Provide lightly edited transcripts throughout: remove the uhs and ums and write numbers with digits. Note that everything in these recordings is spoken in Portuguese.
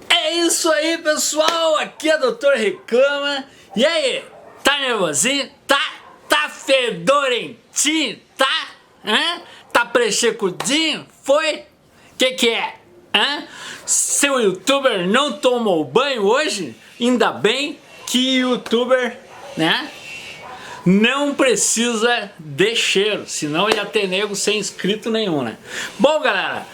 É isso aí, pessoal, aqui é Dr. Reclama. E aí, tá nervosinho? Tá fedorentinho? Tá prechecudinho? Foi? Que é? Seu youtuber não tomou banho hoje? Ainda bem que youtuber, né, não precisa de cheiro, senão ia ter nego sem inscrito nenhum, né? Bom, galera,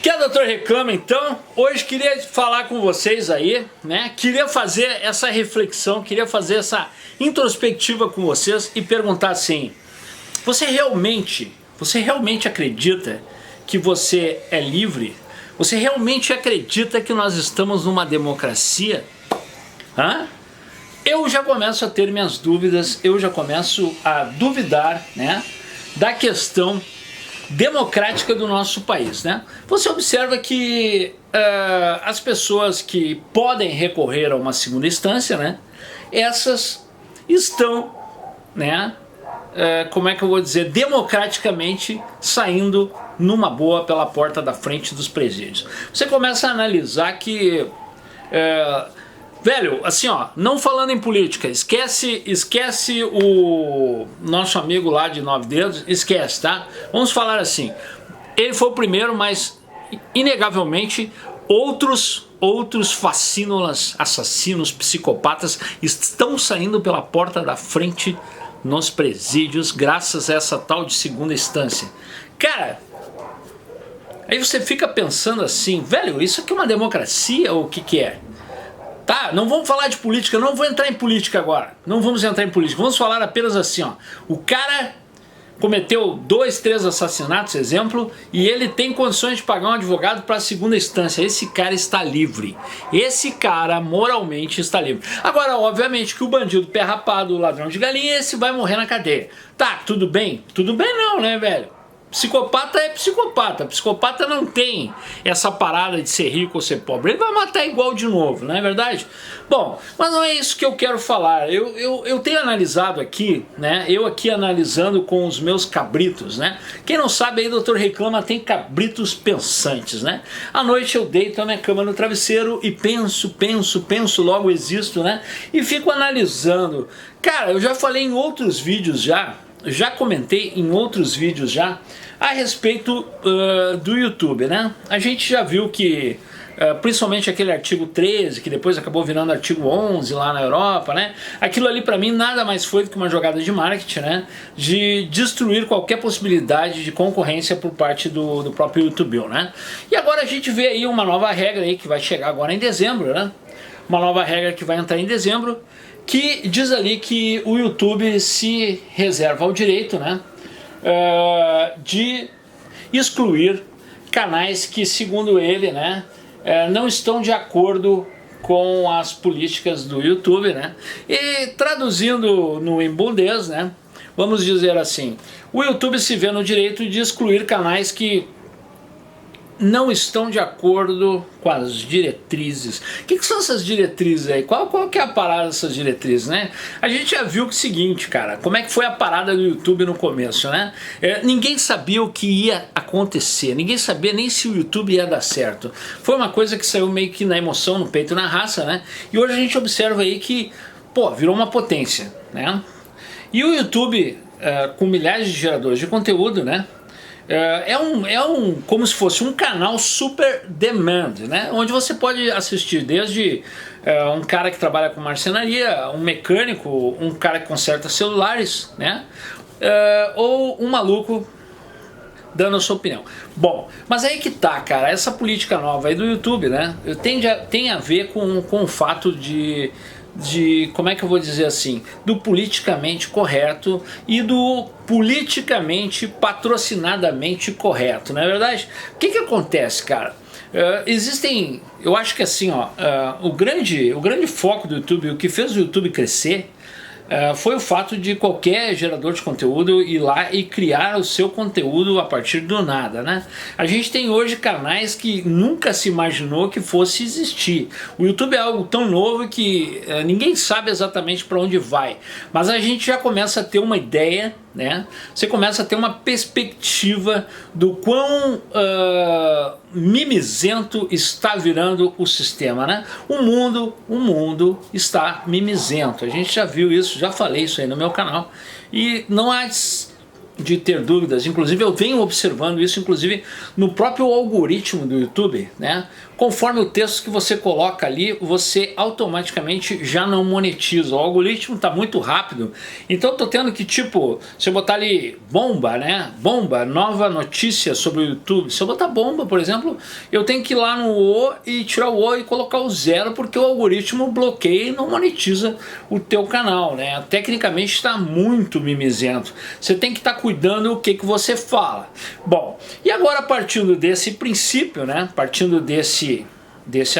que é o Dr. Reclama, então. Hoje queria falar com vocês aí, né? Queria fazer essa reflexão, queria fazer essa introspectiva com vocês e perguntar assim: você realmente acredita que você é livre? Você realmente acredita que nós estamos numa democracia? Eu já começo a ter minhas dúvidas, eu já começo a duvidar, né, da questão democrática do nosso país, né? Você observa que as pessoas que podem recorrer a uma segunda instância, né, essas estão, né, como é que eu vou dizer, democraticamente saindo numa boa pela porta da frente dos presídios. Você começa a analisar que velho, assim ó, não falando em política, esquece o nosso amigo lá de 9 dedos, esquece, tá? Vamos falar assim, ele foi o primeiro, mas inegavelmente outros facínolas, assassinos, psicopatas estão saindo pela porta da frente nos presídios graças a essa tal de segunda instância. Cara, aí você fica pensando assim, velho, isso aqui é uma democracia ou o que é? Tá, não vamos falar de política, não vou entrar em política agora. Não vamos entrar em política, vamos falar apenas assim, ó. O cara cometeu 2, 3 assassinatos, exemplo, e ele tem condições de pagar um advogado para a segunda instância. Esse cara está livre. Esse cara moralmente está livre. Agora, obviamente que o bandido pé rapado, o ladrão de galinha, esse vai morrer na cadeia. Tá, tudo bem? Tudo bem não, né, velho? Psicopata é psicopata, psicopata não tem essa parada de ser rico ou ser pobre, ele vai matar igual de novo, não é verdade? Bom, mas não é isso que eu quero falar, eu tenho analisado aqui, né, eu aqui analisando com os meus cabritos, né, quem não sabe aí, Dr. Reclama tem cabritos pensantes, né, à noite eu deito na minha cama no travesseiro e penso, logo existo, né, e fico analisando. Cara, eu já falei em outros vídeos já comentei em outros vídeos já a respeito do YouTube, né? A gente já viu que, principalmente aquele artigo 13, que depois acabou virando artigo 11 lá na Europa, né? Aquilo ali pra mim nada mais foi do que uma jogada de marketing, né? De destruir qualquer possibilidade de concorrência por parte do próprio YouTube, né? E agora a gente vê aí uma nova regra aí que vai chegar agora em dezembro, né? Uma nova regra que vai entrar em dezembro, que diz ali que o YouTube se reserva ao direito, né, de excluir canais que, segundo ele, né, não estão de acordo com as políticas do YouTube, né, e traduzindo no embundês, né, vamos dizer assim, o YouTube se vê no direito de excluir canais que não estão de acordo com as diretrizes. O que são essas diretrizes aí? Qual que é a parada dessas diretrizes, né? A gente já viu que é o seguinte, cara, como é que foi a parada do YouTube no começo, né? Ninguém sabia o que ia acontecer, ninguém sabia nem se o YouTube ia dar certo. Foi uma coisa que saiu meio que na emoção, no peito e na raça, né? E hoje a gente observa aí que, pô, virou uma potência, né? E o YouTube, com milhares de geradores de conteúdo, né? Como se fosse um canal super demand, né? Onde você pode assistir desde um cara que trabalha com marcenaria, um mecânico, um cara que conserta celulares, né? Ou um maluco dando a sua opinião. Bom, mas aí que tá, cara, essa política nova aí do YouTube, né? Tem a ver com o fato de como é que eu vou dizer assim, do politicamente correto e do politicamente patrocinadamente correto, não é verdade? O que acontece, cara? Existem, eu acho que assim, ó, o grande foco do YouTube, o que fez o YouTube crescer, foi o fato de qualquer gerador de conteúdo ir lá e criar o seu conteúdo a partir do nada, né? A gente tem hoje canais que nunca se imaginou que fosse existir. O YouTube é algo tão novo que ninguém sabe exatamente para onde vai, mas a gente já começa a ter uma ideia, né? Você começa a ter uma perspectiva do quão mimizento está virando o sistema, né? O mundo está mimizento. A gente já viu isso, já falei isso aí no meu canal. E não há de ter dúvidas, inclusive eu venho observando isso, inclusive no próprio algoritmo do YouTube, né? Conforme o texto que você coloca ali, você automaticamente já não monetiza. O algoritmo está muito rápido, então eu tô tendo que, tipo, se eu botar ali bomba, né? Bomba, nova notícia sobre o YouTube. Se eu botar bomba, por exemplo, eu tenho que ir lá no O e tirar o O e colocar o 0, porque o algoritmo bloqueia e não monetiza o teu canal, né? Tecnicamente está muito mimizento. Você tem que estar cuidando o que você fala. Bom, e agora partindo desse princípio, né? Partindo desse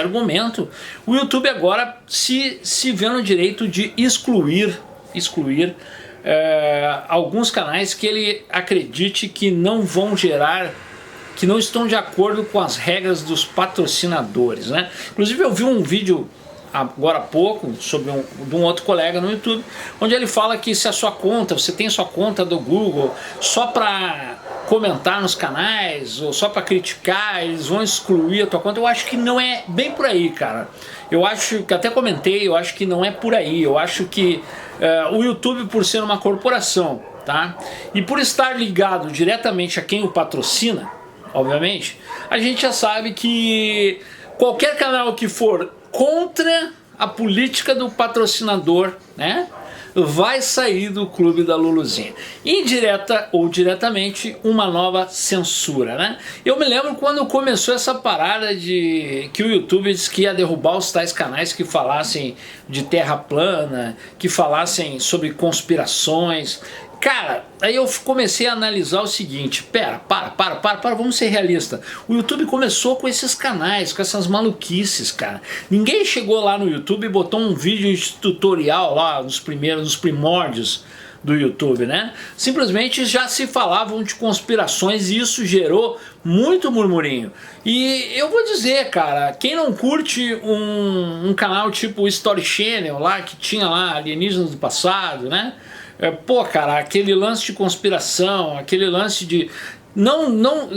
argumento, o YouTube agora se vê no direito de excluir alguns canais que ele acredite que não vão gerar, que não estão de acordo com as regras dos patrocinadores, né? Inclusive eu vi um vídeo agora há pouco sobre de um outro colega no YouTube, onde ele fala que se a sua conta, você tem sua conta do Google só para comentar nos canais ou só para criticar, eles vão excluir a tua conta. Eu acho que não é bem por aí, cara. Eu acho que, até comentei, eu acho que não é por aí. Eu acho que o YouTube, por ser uma corporação, tá? E por estar ligado diretamente a quem o patrocina, obviamente, a gente já sabe que qualquer canal que for contra a política do patrocinador, né, vai sair do clube da Luluzinha. Indireta ou diretamente, uma nova censura, né? Eu me lembro quando começou essa parada de que o YouTube disse que ia derrubar os tais canais que falassem de terra plana, que falassem sobre conspirações. Cara, aí eu comecei a analisar o seguinte, pera, para, vamos ser realistas. O YouTube começou com esses canais, com essas maluquices, cara. Ninguém chegou lá no YouTube e botou um vídeo de tutorial lá, nos primórdios do YouTube, né? Simplesmente já se falavam de conspirações e isso gerou muito murmurinho. E eu vou dizer, cara, quem não curte um canal tipo Story Channel lá, que tinha lá alienígenas do passado, né? Pô, cara, aquele lance de conspiração, aquele lance de...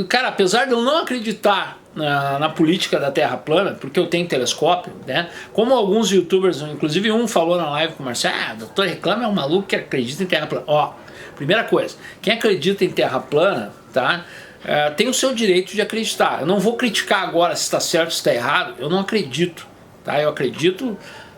Cara, apesar de eu não acreditar na política da Terra plana, porque eu tenho telescópio, né? Como alguns youtubers, inclusive um falou na live com o Marcelo, Dr. Reclame é um maluco que acredita em Terra plana. Ó, primeira coisa, quem acredita em Terra plana, tá? Tem o seu direito de acreditar. Eu não vou criticar agora se está certo ou se está errado, eu não acredito, tá? Eu acredito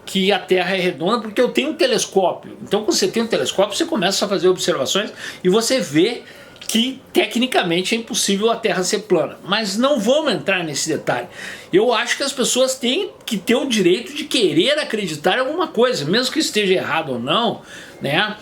que a Terra é redonda porque eu tenho um telescópio. Então quando você tem um telescópio, você começa a fazer observações e você vê que tecnicamente é impossível a Terra ser plana. Mas não vamos entrar nesse detalhe. Eu acho que as pessoas têm que ter o direito de querer acreditar em alguma coisa, mesmo que esteja errado ou não, né?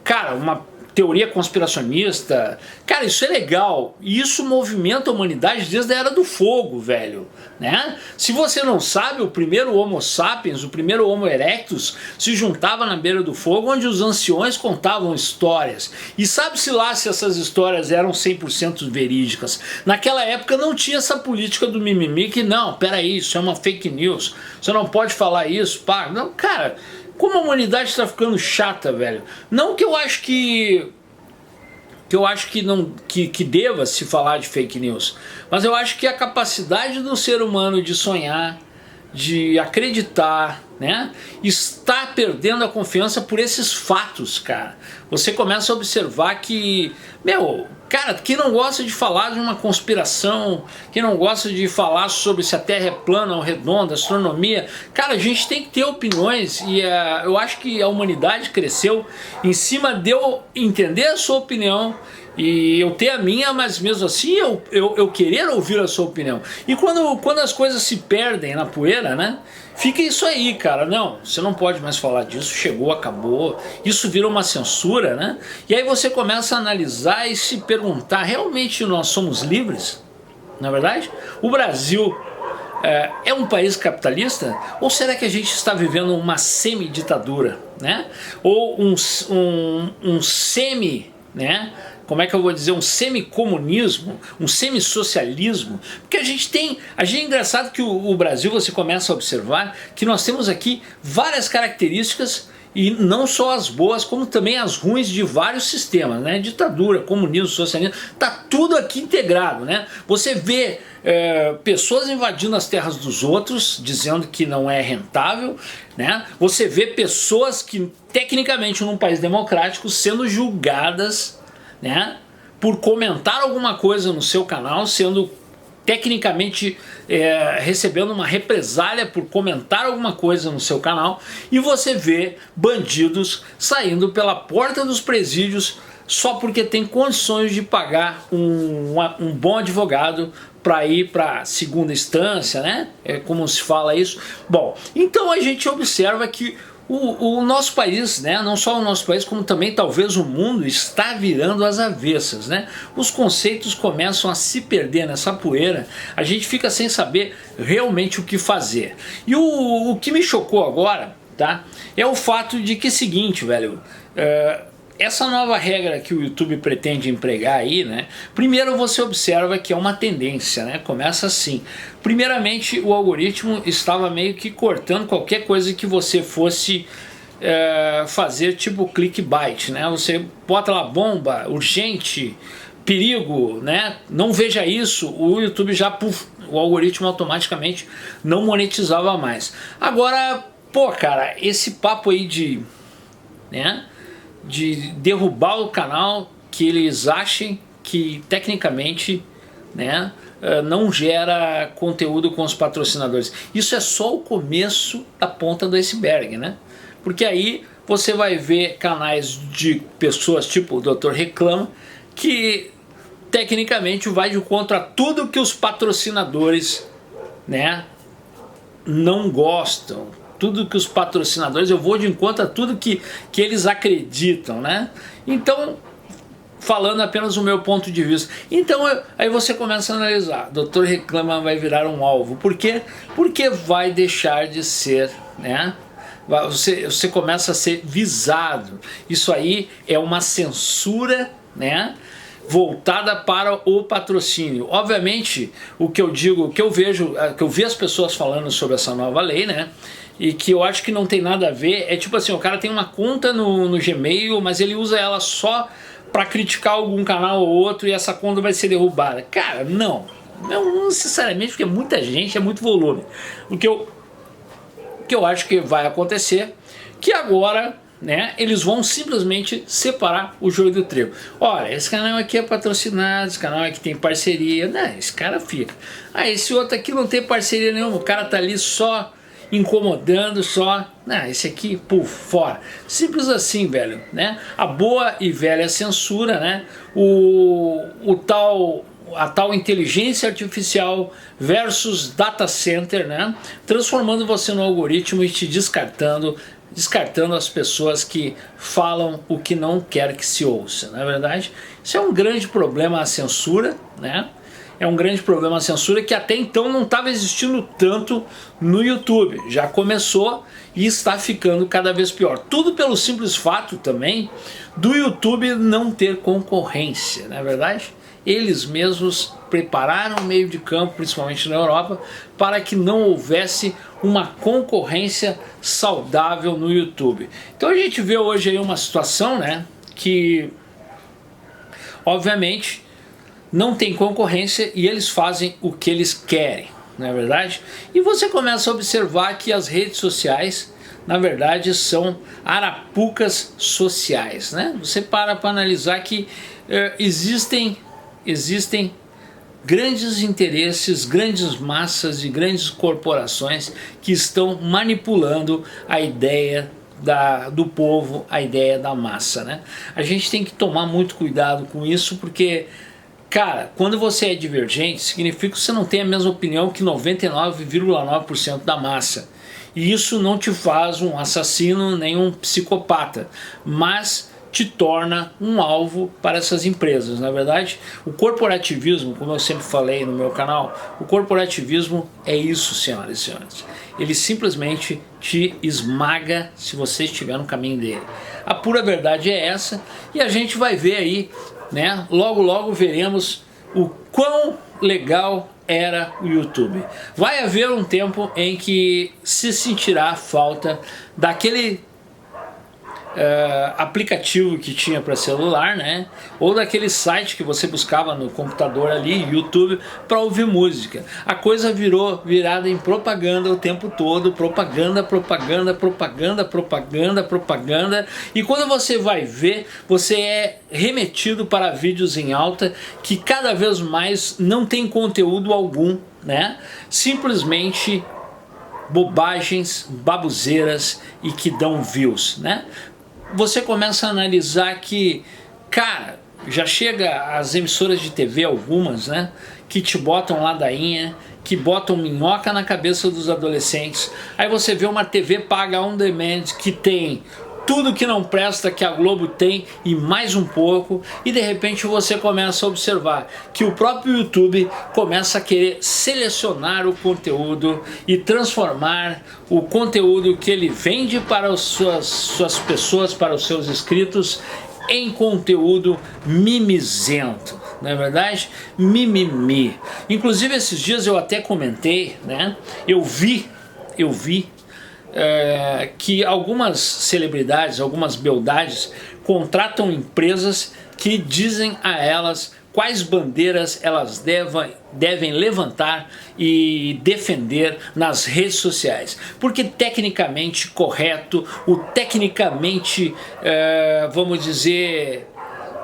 Cara, uma teoria conspiracionista, cara, isso é legal, e isso movimenta a humanidade desde a Era do Fogo, velho, né? Se você não sabe, o primeiro Homo sapiens, o primeiro Homo erectus, se juntava na beira do fogo, onde os anciões contavam histórias, e sabe-se lá se essas histórias eram 100% verídicas. Naquela época não tinha essa política do mimimi, que não, peraí, isso é uma fake news, você não pode falar isso, pá, não, cara... Como a humanidade está ficando chata, velho. Não que eu acho que deva se falar de fake news, mas eu acho que a capacidade do ser humano de sonhar, de acreditar, né, está perdendo a confiança por esses fatos, cara. Você começa a observar que, meu, cara, quem não gosta de falar de uma conspiração, quem não gosta de falar sobre se a Terra é plana ou redonda, astronomia, cara, a gente tem que ter opiniões e eu acho que a humanidade cresceu em cima de eu entender a sua opinião e eu ter a minha, mas mesmo assim eu querer ouvir a sua opinião. E quando as coisas se perdem na poeira, né, fica isso aí, cara, não, você não pode mais falar disso, chegou, acabou, isso vira uma censura, né? E aí você começa a analisar e se perguntar, realmente nós somos livres? Na verdade, o Brasil é um país capitalista? Ou será que a gente está vivendo uma semi-ditadura, né? Ou um semi, né? Como é que eu vou dizer, um semi-comunismo, um semi-socialismo, porque a gente é engraçado que o Brasil, você começa a observar que nós temos aqui várias características E não só as boas, como também as ruins de vários sistemas, né? Ditadura, comunismo, socialismo, tá tudo aqui integrado, né? Você vê pessoas invadindo as terras dos outros, dizendo que não é rentável, né? Você vê pessoas que, tecnicamente, num país democrático, sendo julgadas, né, por comentar alguma coisa no seu canal, sendo tecnicamente recebendo uma represália por comentar alguma coisa no seu canal, e você vê bandidos saindo pela porta dos presídios só porque tem condições de pagar um bom advogado para ir para segunda instância, né? É como se fala isso. Bom, então a gente observa que o nosso país, né, não só o nosso país, como também talvez o mundo, está virando às avessas, né? Os conceitos começam a se perder nessa poeira, a gente fica sem saber realmente o que fazer. E o que me chocou agora, tá, é o fato de que é o seguinte, velho, essa nova regra que o YouTube pretende empregar aí, né? Primeiro você observa que é uma tendência, né? Começa assim. Primeiramente, o algoritmo estava meio que cortando qualquer coisa que você fosse fazer, tipo clickbait, né? Você bota lá bomba, urgente, perigo, né? Não veja isso. O YouTube já, o algoritmo automaticamente não monetizava mais. Agora, pô, cara, esse papo aí de, né, de derrubar o canal que eles achem que tecnicamente, né, não gera conteúdo com os patrocinadores. Isso é só o começo da ponta do iceberg, né? Porque aí você vai ver canais de pessoas tipo o Dr. Reclama, que tecnicamente vai de contra tudo que os patrocinadores, né, não gostam. Tudo que os patrocinadores, eu vou de encontro a tudo que eles acreditam, né? Então, falando apenas o meu ponto de vista. Então, aí você começa a analisar, Dr. Reclama vai virar um alvo. Por quê? Porque vai deixar de ser, né? Você começa a ser visado. Isso aí é uma censura, né, voltada para o patrocínio. Obviamente, o que eu digo, o que eu vejo, que eu vi as pessoas falando sobre essa nova lei, né, e que eu acho que não tem nada a ver, é tipo assim, o cara tem uma conta no Gmail, mas ele usa ela só para criticar algum canal ou outro e essa conta vai ser derrubada. Cara, não necessariamente, porque é muita gente, é muito volume. O que eu acho que vai acontecer, que agora, né, eles vão simplesmente separar o joio do trigo. Olha, esse canal aqui é patrocinado, esse canal aqui tem parceria, né, esse cara fica. Ah, esse outro aqui não tem parceria nenhuma, o cara tá ali só incomodando, só, esse aqui, puf, fora. Simples assim, velho, né? A boa e velha censura, né? A tal inteligência artificial versus data center, né? Transformando você no algoritmo e te descartando as pessoas que falam o que não quer que se ouça, não é verdade? Isso é um grande problema, a censura, né? É um grande problema a censura que até então não estava existindo tanto no YouTube. Já começou e está ficando cada vez pior. Tudo pelo simples fato também do YouTube não ter concorrência, não é verdade? Eles mesmos prepararam o meio de campo, principalmente na Europa, para que não houvesse uma concorrência saudável no YouTube. Então a gente vê hoje aí uma situação, né, que obviamente não tem concorrência e eles fazem o que eles querem, não é verdade? E você começa a observar que as redes sociais, na verdade, são arapucas sociais, né? Você para analisar que existem grandes interesses, grandes massas e grandes corporações que estão manipulando a ideia do povo, a ideia da massa, né? A gente tem que tomar muito cuidado com isso, porque, cara, quando você é divergente, significa que você não tem a mesma opinião que 99,9% da massa. E isso não te faz um assassino nem um psicopata, mas te torna um alvo para essas empresas, na verdade. O corporativismo, como eu sempre falei no meu canal, o corporativismo é isso, senhoras e senhores. Ele simplesmente te esmaga se você estiver no caminho dele. A pura verdade é essa, e a gente vai ver aí, né? Logo logo veremos o quão legal era o YouTube. Vai haver um tempo em que se sentirá a falta daquele aplicativo que tinha para celular, né? Ou daquele site que você buscava no computador ali, YouTube, para ouvir música. A coisa virada em propaganda o tempo todo, propaganda, propaganda, propaganda, propaganda, propaganda. E quando você vai ver, você é remetido para vídeos em alta que cada vez mais não tem conteúdo algum, né? Simplesmente bobagens, babuzeiras e que dão views, né? Você começa a analisar que, cara, já chega as emissoras de TV, algumas, né, que te botam ladainha, que botam minhoca na cabeça dos adolescentes. Aí você vê uma TV paga on demand que tem tudo que não presta que a Globo tem e mais um pouco, e de repente você começa a observar que o próprio YouTube começa a querer selecionar o conteúdo e transformar o conteúdo que ele vende para as suas pessoas, para os seus inscritos, em conteúdo mimizento, não é verdade? Mimimi. Inclusive esses dias eu até comentei, né? Eu vi que algumas celebridades, algumas beldades contratam empresas que dizem a elas quais bandeiras elas devem levantar e defender nas redes sociais. Porque tecnicamente correto, o tecnicamente, vamos dizer,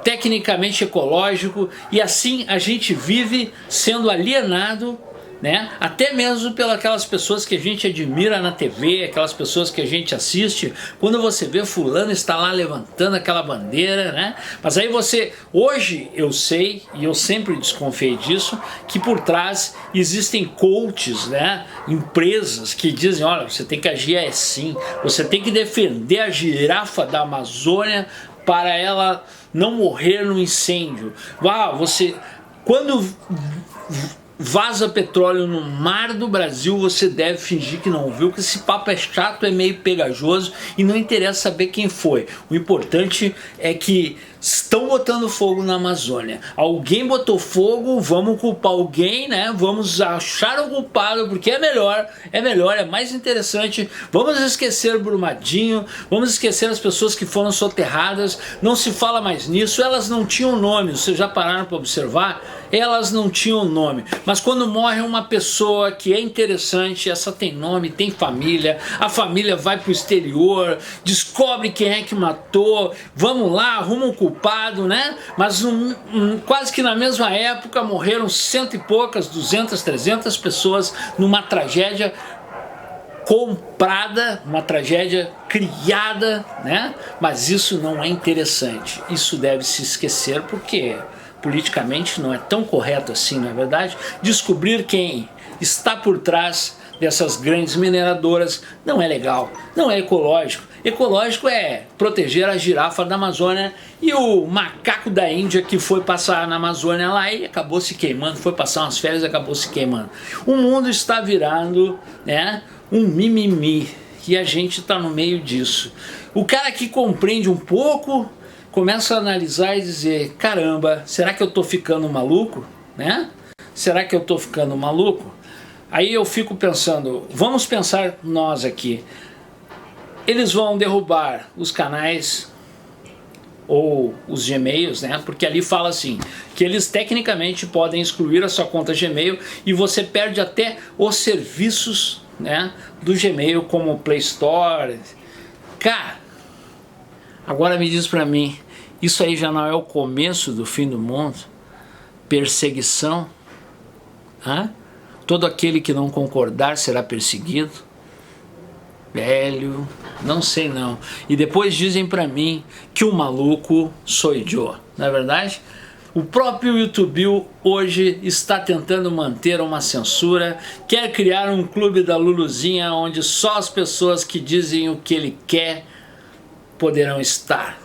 tecnicamente ecológico, e assim a gente vive sendo alienado, né? Até mesmo pelas pessoas que a gente admira na TV, aquelas pessoas que a gente assiste, quando você vê fulano está lá levantando aquela bandeira, né? Mas aí hoje eu sei, e eu sempre desconfiei disso, que por trás existem coaches, né? Empresas que dizem, olha, você tem que agir assim, você tem que defender a girafa da Amazônia para ela não morrer no incêndio. Quando vaza petróleo no mar do Brasil, você deve fingir que não viu, que esse papo é chato, é meio pegajoso e não interessa saber quem foi. O importante é que estão botando fogo na Amazônia. Alguém botou fogo, vamos culpar alguém, né? Vamos achar o culpado, porque é melhor, é mais interessante. Vamos esquecer Brumadinho, vamos esquecer as pessoas que foram soterradas, não se fala mais nisso, elas não tinham nome, vocês já pararam para observar? Elas não tinham nome, mas quando morre uma pessoa que é interessante, essa tem nome, tem família, a família vai para o exterior, descobre quem é que matou, vamos lá, arruma um culpado, né? Mas quase que na mesma época morreram 100 e poucas, 200, 300 pessoas numa tragédia comprada, uma tragédia criada, né? Mas isso não é interessante, isso deve se esquecer, porque politicamente não é tão correto assim, não é verdade? Descobrir quem está por trás dessas grandes mineradoras não é legal, não é ecológico. Ecológico é proteger a girafa da Amazônia e o macaco da Índia que foi passar na Amazônia lá e acabou se queimando, foi passar umas férias e acabou se queimando. O mundo está virando, né, um mimimi e a gente está no meio disso. O cara que compreende um pouco começa a analisar e dizer, caramba, será que eu estou ficando maluco? Né? Será que eu estou ficando maluco? Aí eu fico pensando, vamos pensar nós aqui, eles vão derrubar os canais ou os Gmails, né? Porque ali fala assim, que eles tecnicamente podem excluir a sua conta Gmail e você perde até os serviços, né, do Gmail, como o Play Store. Cara, agora me diz pra mim, isso aí já não é o começo do fim do mundo? Perseguição? Todo aquele que não concordar será perseguido? Velho, não sei não. E depois dizem pra mim que o maluco sou eu, não é verdade? O próprio YouTube hoje está tentando manter uma censura, quer criar um clube da Luluzinha onde só as pessoas que dizem o que ele quer poderão estar.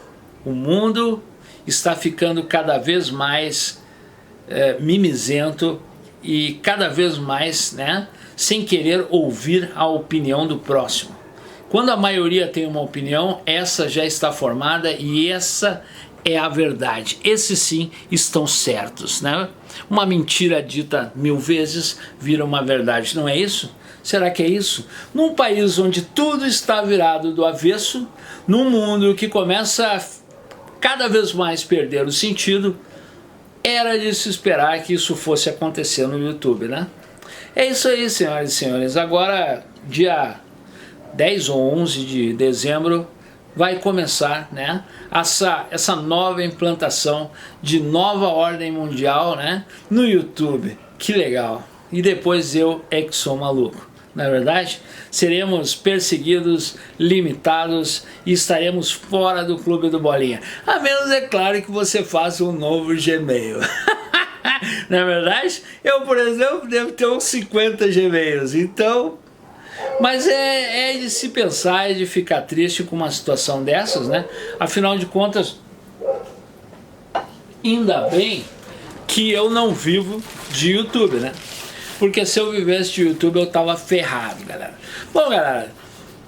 O mundo está ficando cada vez mais mimizento e cada vez mais, né, sem querer ouvir a opinião do próximo. Quando a maioria tem uma opinião, essa já está formada e essa é a verdade. Esses sim estão certos, né? Uma mentira dita 1000 vezes vira uma verdade, não é isso? Será que é isso? Num país onde tudo está virado do avesso, num mundo que começa a cada vez mais perder o sentido, era de se esperar que isso fosse acontecer no YouTube, né? É isso aí, senhoras e senhores. Agora, dia 10 ou 11 de dezembro, vai começar, né, essa nova implantação de nova ordem mundial, né, no YouTube. Que legal! E depois eu é que sou maluco. Na é verdade, seremos perseguidos, limitados e estaremos fora do clube do Bolinha. A menos, é claro, que você faça um novo Gmail. Na verdade, eu, por exemplo, devo ter uns 50 Gmails, então... Mas é de se pensar, é de ficar triste com uma situação dessas, né? Afinal de contas, ainda bem que eu não vivo de YouTube, né? Porque se eu vivesse de YouTube eu tava ferrado, galera. Bom, galera,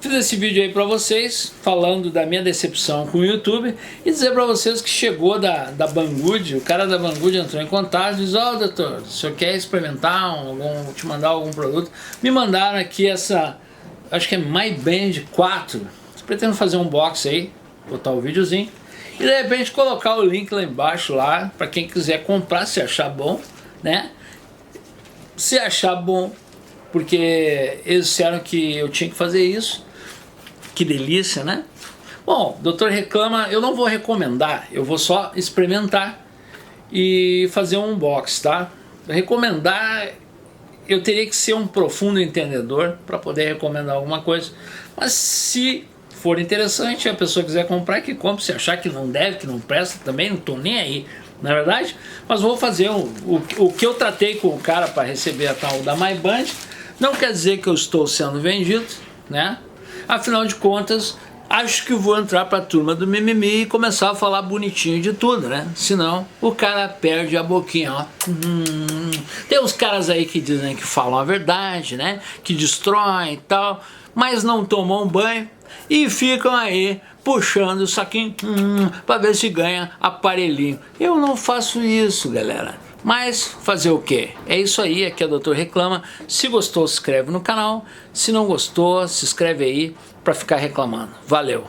fiz esse vídeo aí pra vocês, falando da minha decepção com o YouTube, e dizer pra vocês que chegou da Banggood, o cara da Banggood entrou em contato e disse: ó, doutor, o senhor quer experimentar, te mandar algum produto? Me mandaram aqui essa, acho que é My Band 4, pretendo fazer um unboxing aí, botar o videozinho, e de repente colocar o link lá embaixo, lá, pra quem quiser comprar, se achar bom, né? Se achar bom, porque eles disseram que eu tinha que fazer isso. Que delícia, né? Bom, o doutor reclama, eu não vou recomendar, eu vou só experimentar e fazer um unboxing, tá? Recomendar, eu teria que ser um profundo entendedor para poder recomendar alguma coisa, mas se for interessante, a pessoa quiser comprar, que compre. Se achar que não deve, que não presta, também não tô nem aí, na verdade. Mas vou fazer o que eu tratei com o cara para receber a tal da My Band. Não quer dizer que eu estou sendo vendido, né? Afinal de contas, acho que vou entrar para a turma do mimimi e começar a falar bonitinho de tudo, né? Senão o cara perde a boquinha, ó. Tem uns caras aí que dizem que falam a verdade, né? Que destroem e tal, mas não tomam banho e ficam aí puxando o saquinho para ver se ganha aparelhinho. Eu não faço isso, galera. Mas fazer o que? É isso aí, aqui é o Doutor Reclama. Se gostou, se inscreve no canal. Se não gostou, se inscreve aí para ficar reclamando. Valeu!